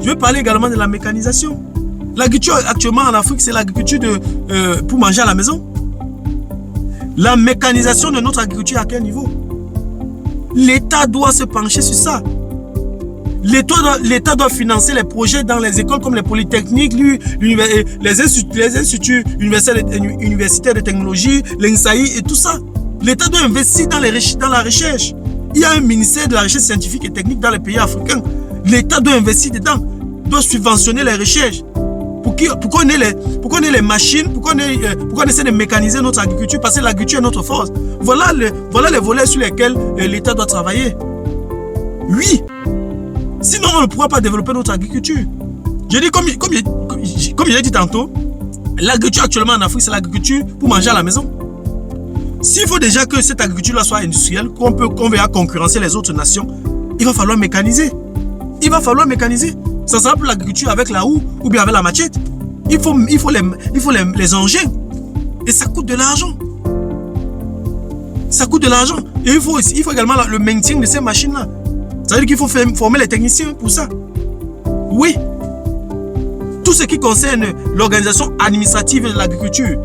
Je vais parler également de la mécanisation. L'agriculture actuellement en Afrique, c'est l'agriculture pour manger à la maison. La mécanisation de notre agriculture à quel niveau? L'État doit se pencher sur ça. L'État doit financer les projets dans les écoles comme les polytechniques, les instituts universitaires de technologie, l'INSAI et tout ça. L'État doit investir dans la recherche. Il y a un ministère de la recherche scientifique et technique dans les pays africains. L'État doit investir dedans, doit subventionner les recherches. Pour qu'on ait les machines, pour qu'on essaie de mécaniser notre agriculture, parce que l'agriculture est notre force. Voilà les volets sur lesquels l'État doit travailler. Oui. Sinon, on ne pourra pas développer notre agriculture. Je dis, comme je l'ai dit tantôt, l'agriculture actuellement en Afrique, c'est l'agriculture pour manger à la maison. S'il faut déjà que cette agriculture-là soit industrielle, qu'on va concurrencer les autres nations, il va falloir mécaniser. Ça sera pour l'agriculture avec la houe ou bien avec la machette. Il faut les engins. Et ça coûte de l'argent. Et il faut également le maintien de ces machines-là. Ça veut dire qu'il faut former les techniciens pour ça. Oui. Tout ce qui concerne l'organisation administrative de l'agriculture,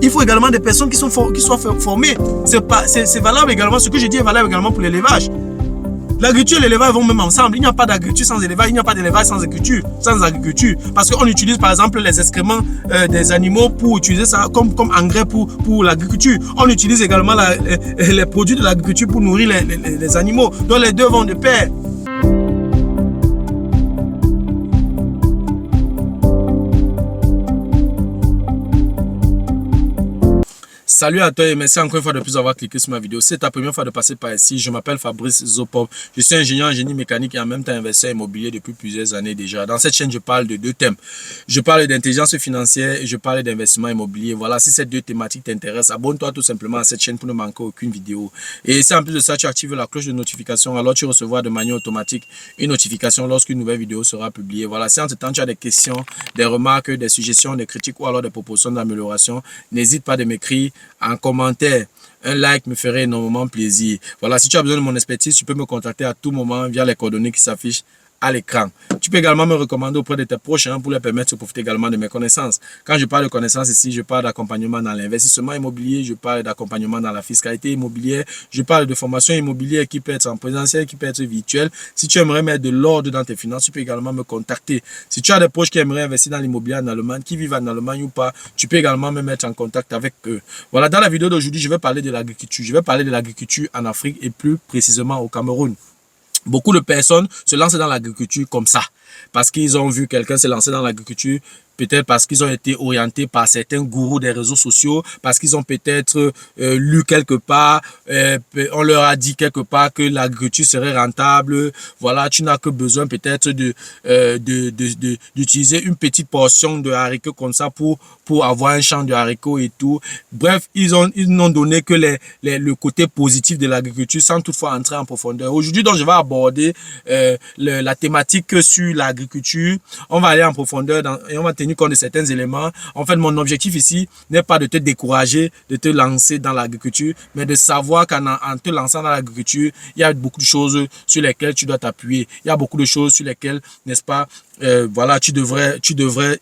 il faut également des personnes qui soient formées. C'est valable également, ce que je dis est valable également pour l'élevage. L'agriculture et l'élevage vont même ensemble. Il n'y a pas d'agriculture sans élevage, il n'y a pas d'élevage sans agriculture. Parce qu'on utilise par exemple les excréments des animaux pour utiliser ça comme engrais pour l'agriculture. On utilise également les produits de l'agriculture pour nourrir les animaux. Donc les deux vont de pair. Salut à toi et merci encore une fois de plus d'avoir cliqué sur ma vidéo. C'est ta première fois de passer par ici. Je m'appelle Fabrice Zopov. Je suis ingénieur en génie mécanique et en même temps investisseur immobilier depuis plusieurs années déjà. Dans cette chaîne, je parle de deux thèmes. Je parle d'intelligence financière et je parle d'investissement immobilier. Voilà, si ces deux thématiques t'intéressent, abonne-toi tout simplement à cette chaîne pour ne manquer aucune vidéo. Et si en plus de ça, tu actives la cloche de notification, alors tu recevras de manière automatique une notification lorsqu'une nouvelle vidéo sera publiée. Voilà, si en ce temps tu as des questions, des remarques, des suggestions, des critiques ou alors des propositions d'amélioration, n'hésite pas de m'écrire en commentaire. Un like me ferait énormément plaisir. Voilà, si tu as besoin de mon expertise, tu peux me contacter à tout moment via les coordonnées qui s'affichent à l'écran. Tu peux également me recommander auprès de tes proches pour leur permettre de profiter également de mes connaissances. Quand je parle de connaissances ici, je parle d'accompagnement dans l'investissement immobilier, je parle d'accompagnement dans la fiscalité immobilière, je parle de formation immobilière qui peut être en présentiel, qui peut être virtuelle. Si tu aimerais mettre de l'ordre dans tes finances, tu peux également me contacter. Si tu as des proches qui aimeraient investir dans l'immobilier en Allemagne, qui vivent en Allemagne ou pas, tu peux également me mettre en contact avec eux. Voilà, dans la vidéo d'aujourd'hui, je vais parler de l'agriculture. Je vais parler de l'agriculture en Afrique et plus précisément au Cameroun. Beaucoup de personnes se lancent dans l'agriculture comme ça, parce qu'ils ont vu quelqu'un se lancer dans l'agriculture, peut-être parce qu'ils ont été orientés par certains gourous des réseaux sociaux, parce qu'ils ont peut-être lu quelque part, on leur a dit quelque part que l'agriculture serait rentable. Voilà, tu n'as que besoin peut-être d'utiliser une petite portion de haricots comme ça pour avoir un champ de haricots et tout. Bref, ils n'ont donné que le côté positif de l'agriculture sans toutefois entrer en profondeur. Aujourd'hui, donc, je vais aborder la thématique sur l'agriculture. On va aller en profondeur et on va tenir compte de certains éléments. En fait, mon objectif ici n'est pas de te décourager, de te lancer dans l'agriculture, mais de savoir qu'en te lançant dans l'agriculture, il y a beaucoup de choses sur lesquelles tu dois t'appuyer. Il y a beaucoup de choses sur lesquelles, n'est-ce pas, voilà, tu devrais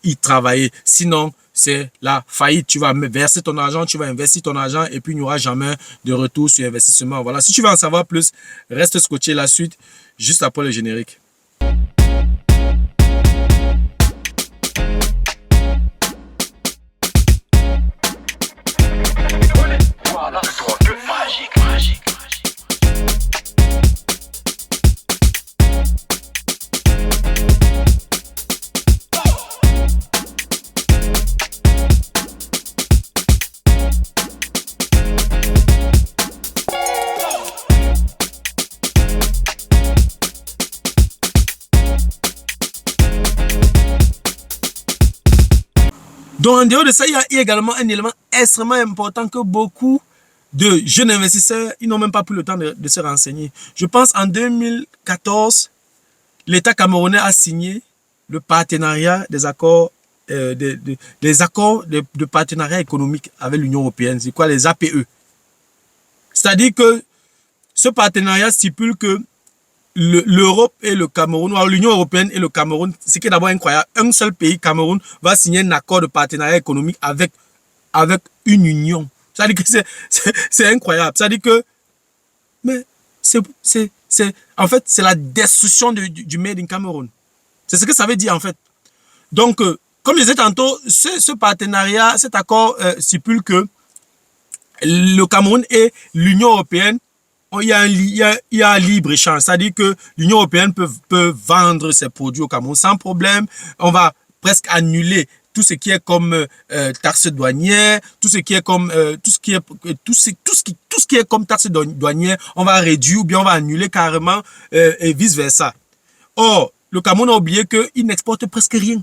y travailler. Sinon, c'est la faillite. Tu vas verser ton argent, tu vas investir ton argent et puis il n'y aura jamais de retour sur investissement. Voilà, si tu veux en savoir plus, reste scotché la suite juste après le générique. Donc, en dehors de ça, il y a également un élément extrêmement important que beaucoup de jeunes investisseurs, ils n'ont même pas pris le temps de se renseigner. Je pense en 2014, l'État camerounais a signé le partenariat des accords, de partenariat économique avec l'Union européenne. C'est quoi les APE? C'est-à-dire que ce partenariat stipule que l'Europe et le Cameroun, ou l'Union européenne et le Cameroun, ce qui est d'abord incroyable, un seul pays, Cameroun, va signer un accord de partenariat économique avec une union. Ça veut dire que c'est incroyable. Ça veut dire que, mais en fait, c'est la destruction du Made in Cameroun. C'est ce que ça veut dire, en fait. Donc, comme je disais tantôt, ce partenariat, cet accord stipule que le Cameroun et l'Union européenne, il y a un libre-échange. C'est-à-dire que l'Union européenne peut vendre ses produits au Cameroun sans problème. On va presque annuler tout ce qui est comme taxes douanières, tout ce qui est comme tout ce qui est comme taxes douanières, on va réduire ou bien on va annuler carrément et vice versa. Or, le Cameroun a oublié qu'il n'exporte presque rien.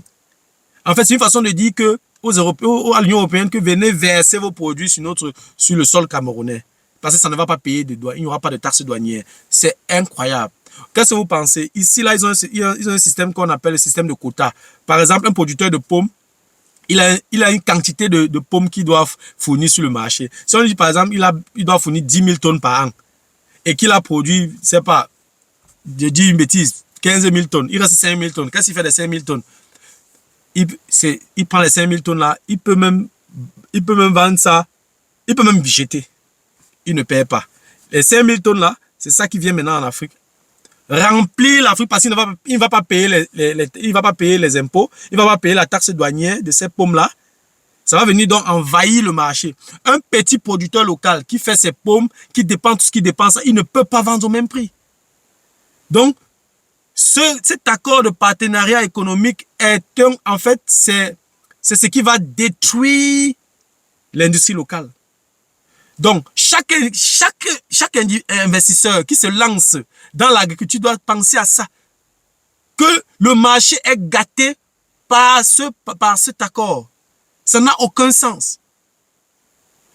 En fait, c'est une façon de dire que aux Européens, à l'Union européenne, que venez verser vos produits sur le sol camerounais. Parce que ça ne va pas payer de douane, il n'y aura pas de taxes douanières. C'est incroyable. Qu'est-ce que vous pensez? Ici, là, ils ont un système qu'on appelle le système de quotas. Par exemple, un producteur de pommes, il a une quantité de pommes qu'il doit fournir sur le marché. Si on dit, par exemple, il doit fournir 10 000 tonnes par an et qu'il a produit, je sais pas, je dis une bêtise, 15 000 tonnes, il reste 5 000 tonnes. Qu'est-ce qu'il fait de 5 000 tonnes? Il prend les 5 000 tonnes là, il peut même vendre ça, il peut même jeter. Il ne paie pas. Les 5 000 tonnes là, c'est ça qui vient maintenant en Afrique. Remplir l'Afrique parce qu'il ne va pas payer il va pas payer les impôts, il ne va pas payer la taxe douanière de ces pommes là. Ça va venir donc envahir le marché. Un petit producteur local qui fait ses pommes, qui dépense tout ce qu'il dépense, il ne peut pas vendre au même prix. Donc, cet accord de partenariat économique en fait, c'est ce qui va détruire l'industrie locale. Donc, chaque investisseur qui se lance dans l'agriculture doit penser à ça. Que le marché est gâté par cet accord. Ça n'a aucun sens.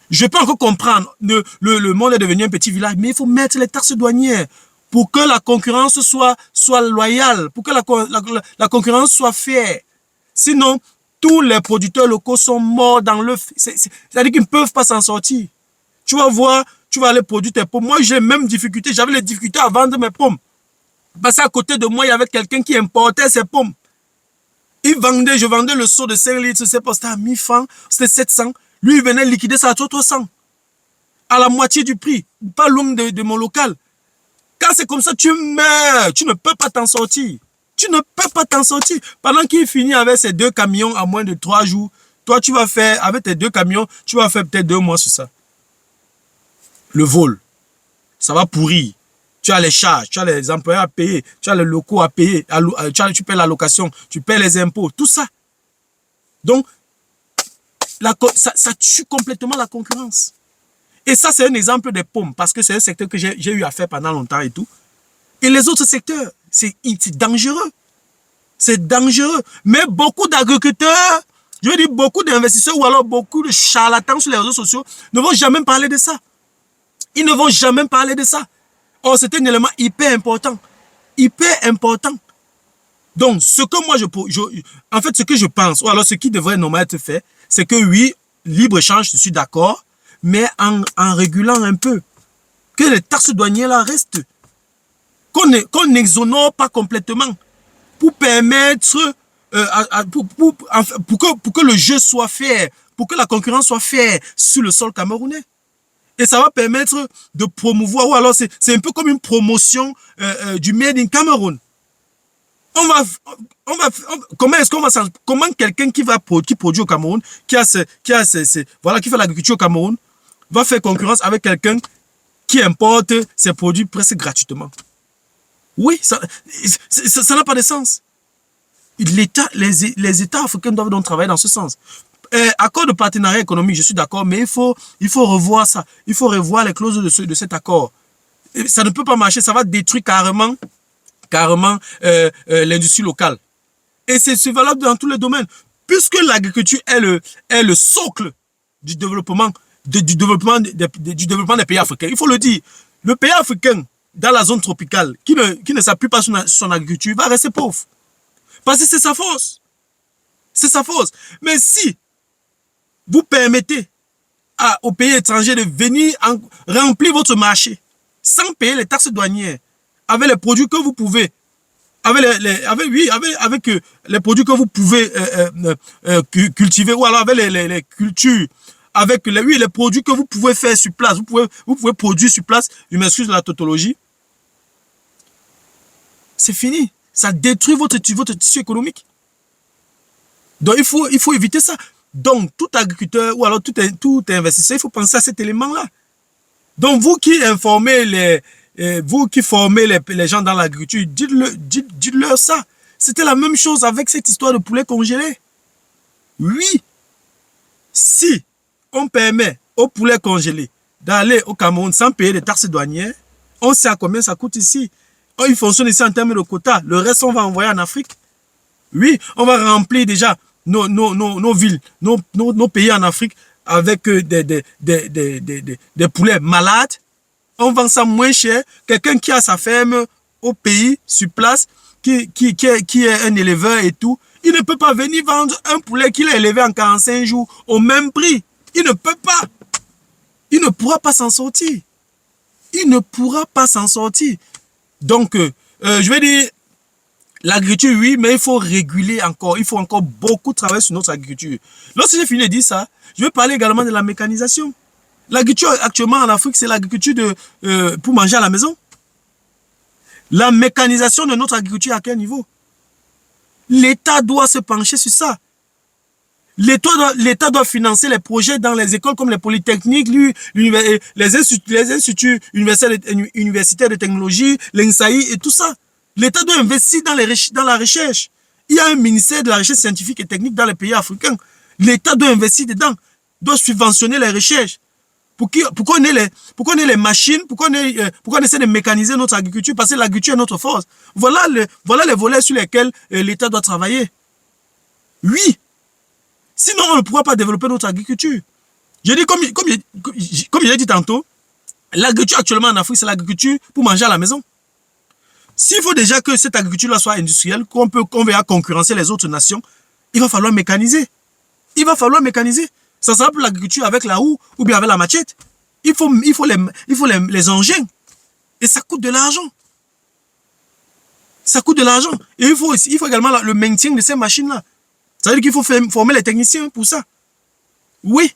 Je peux encore comprendre, le monde est devenu un petit village, mais il faut mettre les taxes douanières pour que la concurrence soit loyale, pour que la concurrence soit fair. Sinon, tous les producteurs locaux sont morts dans l'œuf. C'est-à-dire qu'ils ne peuvent pas s'en sortir. Tu vas voir, tu vas aller produire tes pommes. Moi, j'ai même difficulté. J'avais les difficultés à vendre mes pommes. Parce qu'à côté de moi, il y avait quelqu'un qui importait ses pommes. Je vendais le seau de 5 litres, c'est pas, c'était à 1000 francs, c'était 700. Lui, il venait liquider ça à 300. À la moitié du prix, pas loin de mon local. Quand c'est comme ça, tu meurs. Tu ne peux pas t'en sortir. Tu ne peux pas t'en sortir. Pendant qu'il finit avec ses 2 camions en moins de 3 jours, toi, tu vas faire, avec tes 2 camions, tu vas faire peut-être 2 mois sur ça. Le vol, ça va pourrir. Tu as les charges, tu as les employés à payer, tu as les locaux à payer, tu paies la location, tu paies les impôts, tout ça. Donc, ça tue complètement la concurrence. Et ça, c'est un exemple des pommes, parce que c'est un secteur que j'ai eu à faire pendant longtemps et tout. Et les autres secteurs, c'est dangereux. C'est dangereux. Mais beaucoup d'agriculteurs, je veux dire beaucoup d'investisseurs ou alors beaucoup de charlatans sur les réseaux sociaux ne vont jamais parler de ça. Ils ne vont jamais parler de ça. Or, c'est un élément hyper important. Hyper important. Donc, ce que moi, en fait, ce que je pense, ou alors ce qui devrait normalement être fait, c'est que oui, libre-échange, je suis d'accord, mais en régulant un peu. Que les taxes douanières là restent. Qu'on n'exonore pas complètement. Pour permettre, pour que le jeu soit fair, pour que la concurrence soit fair sur le sol camerounais. Et ça va permettre de promouvoir, ou alors c'est un peu comme une promotion du Made in Cameroun. Comment quelqu'un qui produit au Cameroun, qui fait l'agriculture au Cameroun, va faire concurrence avec quelqu'un qui importe ses produits presque gratuitement? Oui, ça n'a pas de sens. Les États africains doivent donc travailler dans ce sens. Accord de partenariat économique, je suis d'accord, mais il faut revoir ça. Il faut revoir les clauses de cet accord. Ça ne peut pas marcher, ça va détruire carrément l'industrie locale. Et c'est valable dans tous les domaines. Puisque l'agriculture est le socle du développement des pays africains. Il faut le dire. Le pays africain, dans la zone tropicale, qui ne s'appuie pas sur son agriculture, va rester pauvre. Parce que c'est sa force. C'est sa force. Mais si vous permettez aux pays étrangers de venir remplir votre marché sans payer les taxes douanières, avec les produits que vous pouvez, avec les produits que vous pouvez cultiver, ou alors avec les cultures, avec les produits que vous pouvez faire sur place, vous pouvez produire sur place, je m'excuse de la tautologie, c'est fini. Ça détruit votre tissu économique. Donc, il faut éviter ça. Donc, tout agriculteur ou alors tout investisseur, il faut penser à cet élément-là. Donc, vous qui informez les gens dans l'agriculture, dites-leur ça. C'était la même chose avec cette histoire de poulet congelé. Oui, si on permet aux poulets congelés d'aller au Cameroun sans payer de taxes douanières, on sait à combien ça coûte ici. Il fonctionne ici en termes de quotas. Le reste, on va envoyer en Afrique. Oui, on va remplir déjà nos villes, nos pays en Afrique avec des poulets malades. On vend ça moins cher. Quelqu'un qui a sa ferme au pays, sur place, qui est un éleveur et tout, il ne peut pas venir vendre un poulet qu'il a élevé en 45 jours au même prix. Il ne peut pas. Il ne pourra pas s'en sortir. Il ne pourra pas s'en sortir. Donc, je vais dire, l'agriculture, oui, mais il faut réguler encore. Il faut encore beaucoup travailler sur notre agriculture. Lorsque j'ai fini de dire ça, je vais parler également de la mécanisation. L'agriculture actuellement en Afrique, c'est l'agriculture pour manger à la maison. La mécanisation de notre agriculture à quel niveau? L'État doit se pencher sur ça. L'État doit financer les projets dans les écoles comme les polytechniques, les instituts universitaires de technologie, l'INSAI et tout ça. L'État doit investir dans la recherche. Il y a un ministère de la recherche scientifique et technique dans les pays africains. L'État doit investir dedans, doit subventionner les recherches. Pour qu'on ait les machines, pour qu'on essaie de mécaniser notre agriculture, parce que l'agriculture est notre force. Voilà les volets sur lesquels l'État doit travailler. Oui. Sinon, on ne pourra pas développer notre agriculture. Je dis, comme je l'ai dit tantôt, l'agriculture actuellement en Afrique, c'est l'agriculture pour manger à la maison. S'il faut déjà que cette agriculture-là soit industrielle, qu'on va concurrencer les autres nations, il va falloir mécaniser. Il va falloir mécaniser. Ça sera pour l'agriculture avec la houe ou bien avec la machette. Il faut les engins. Et ça coûte de l'argent. Ça coûte de l'argent. Et il faut également le maintien de ces machines-là. Ça veut dire qu'il faut former les techniciens pour ça. Oui.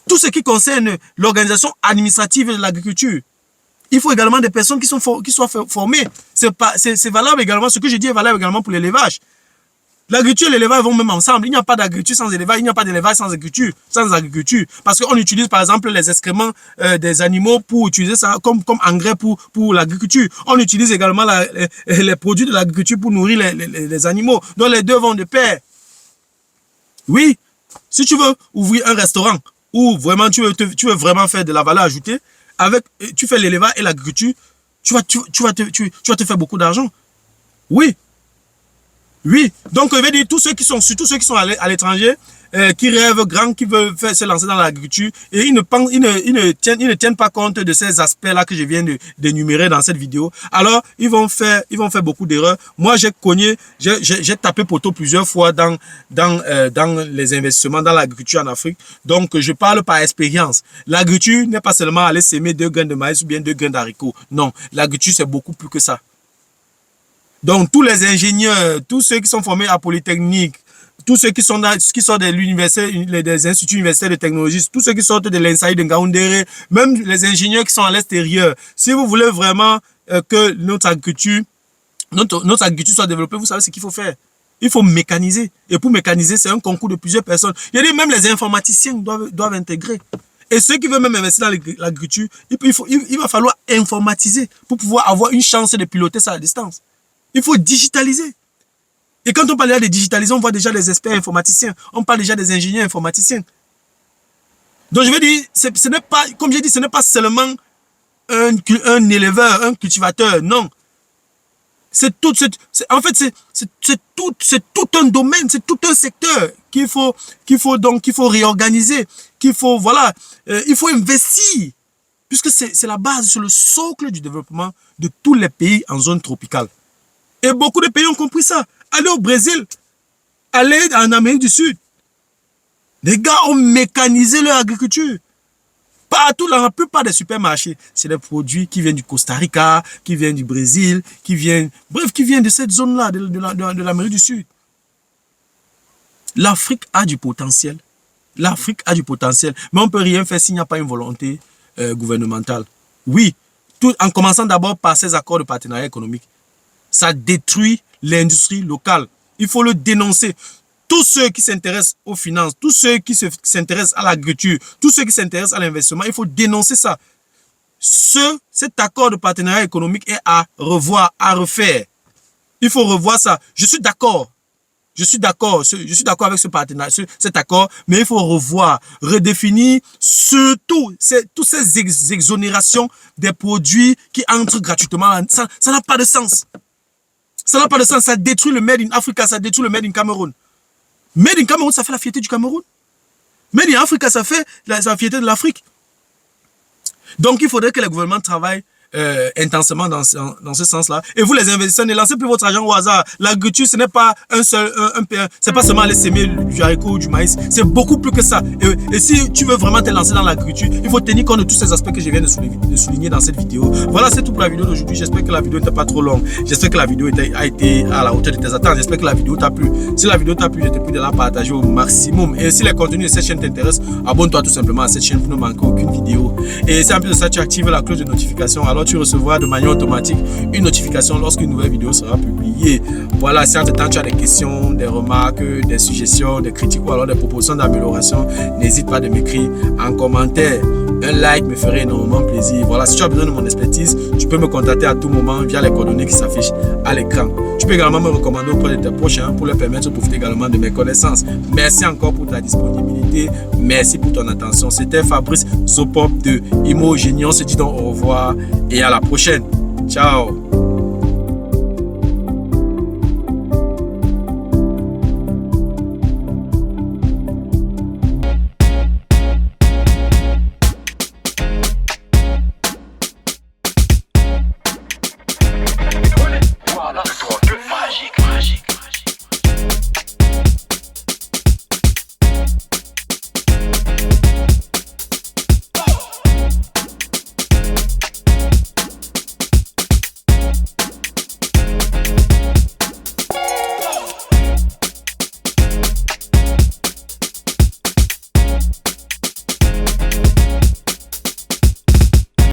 Tout ce qui concerne l'organisation administrative de l'agriculture, il faut également des personnes qui soient formées. C'est valable également, ce que je dis est valable également pour l'élevage. L'agriculture et l'élevage vont même ensemble. Il n'y a pas d'agriculture sans élevage, il n'y a pas d'élevage sans agriculture. Parce qu'on utilise par exemple les excréments des animaux pour utiliser ça comme engrais pour l'agriculture. On utilise également les produits de l'agriculture pour nourrir les animaux. Donc les deux vont de pair. Oui, si tu veux ouvrir un restaurant où vraiment tu veux vraiment faire de la valeur ajoutée, tu fais l'élevage et l'agriculture, tu vas te faire beaucoup d'argent. Oui. Oui, donc je vais dire surtout ceux qui sont à l'étranger, qui rêvent grand, qui veulent se lancer dans l'agriculture, et ils ne tiennent pas compte de ces aspects-là que je viens d'énumérer dans cette vidéo. Alors, ils vont faire beaucoup d'erreurs. Moi, j'ai tapé poteau plusieurs fois dans les investissements dans l'agriculture en Afrique. Donc, je parle par expérience. L'agriculture n'est pas seulement aller s'aimer 2 grains de maïs ou bien 2 grains d'haricots. Non, l'agriculture, c'est beaucoup plus que ça. Donc, tous les ingénieurs, tous ceux qui sont formés à Polytechnique, tous ceux qui sortent de l'université, des instituts universitaires de technologie, tous ceux qui sortent de l'INSAI, de Ngaoundéré, même les ingénieurs qui sont à l'extérieur, si vous voulez vraiment que notre agriculture soit développée, vous savez ce qu'il faut faire. Il faut mécaniser. Et pour mécaniser, c'est un concours de plusieurs personnes. Il y a même les informaticiens doivent intégrer. Et ceux qui veulent même investir dans l'agriculture, il va falloir informatiser pour pouvoir avoir une chance de piloter ça à distance. Il faut digitaliser. Et quand on parle déjà de digitaliser, on voit déjà les experts informaticiens. On parle déjà des ingénieurs informaticiens. Donc je veux dire, ce n'est pas, comme j'ai dit, ce n'est pas seulement un éleveur, un cultivateur. Non. En fait, c'est tout un domaine, c'est tout un secteur qu'il faut réorganiser, il faut investir. Puisque c'est la base, c'est le socle du développement de tous les pays en zone tropicale. Et beaucoup de pays ont compris ça. Allez au Brésil, allez en Amérique du Sud. Les gars ont mécanisé leur agriculture. Partout, dans la plupart des supermarchés, c'est des produits qui viennent du Costa Rica, qui viennent du Brésil, qui viennent de cette zone-là, de l'Amérique du Sud. L'Afrique a du potentiel. L'Afrique a du potentiel. Mais on ne peut rien faire s'il n'y a pas une volonté gouvernementale. Oui, tout en commençant d'abord par ces accords de partenariat économique. Ça détruit l'industrie locale. Il faut le dénoncer. Tous ceux qui s'intéressent aux finances, tous ceux qui s'intéressent à l'agriculture, tous ceux qui s'intéressent à l'investissement, il faut dénoncer ça. Cet accord de partenariat économique est à revoir, à refaire. Il faut revoir ça. Je suis d'accord. Je suis d'accord avec ce partenariat, cet accord, mais il faut revoir, redéfinir surtout toutes ces exonérations des produits qui entrent gratuitement. Ça n'a pas de sens. Ça n'a pas de sens. Ça détruit le Made in Africa, ça détruit le Made in Cameroun. Made in Cameroun, ça fait la fierté du Cameroun. Made in Africa, ça fait la fierté de l'Afrique. Donc, il faudrait que le gouvernement travaille intensément dans ce sens-là. Et vous, les investisseurs, ne lancez plus votre argent au hasard. L'agriculture, ce n'est pas c'est pas seulement aller s'aimer du haricot ou du maïs. C'est beaucoup plus que ça. Et si tu veux vraiment te lancer dans l'agriculture, il faut tenir compte de tous ces aspects que je viens de souligner dans cette vidéo. Voilà, c'est tout pour la vidéo d'aujourd'hui. J'espère que la vidéo n'était pas trop longue. J'espère que la vidéo a été à la hauteur de tes attentes. J'espère que la vidéo t'a plu. Si la vidéo t'a plu, je te prie de la partager au maximum. Et si les contenus de cette chaîne t'intéressent, abonne-toi tout simplement à cette chaîne pour ne manquer aucune vidéo. Et si en plus de ça, tu actives la cloche de notification, alors tu recevras de manière automatique une notification lorsqu'une nouvelle vidéo sera publiée. Voilà, si entre-temps tu as des questions, des remarques, des suggestions, des critiques ou alors des propositions d'amélioration, n'hésite pas de m'écrire en commentaire. Un like me ferait énormément plaisir. Voilà, si tu as besoin de mon expertise, tu peux me contacter à tout moment via les coordonnées qui s'affichent à l'écran. Tu peux également me recommander auprès de tes prochains pour leur permettre de profiter également de mes connaissances. Merci encore pour ta disponibilité. Merci pour ton attention. C'était Fabrice Zopop de Imo Génie. On se dit donc au revoir et à la prochaine. Ciao.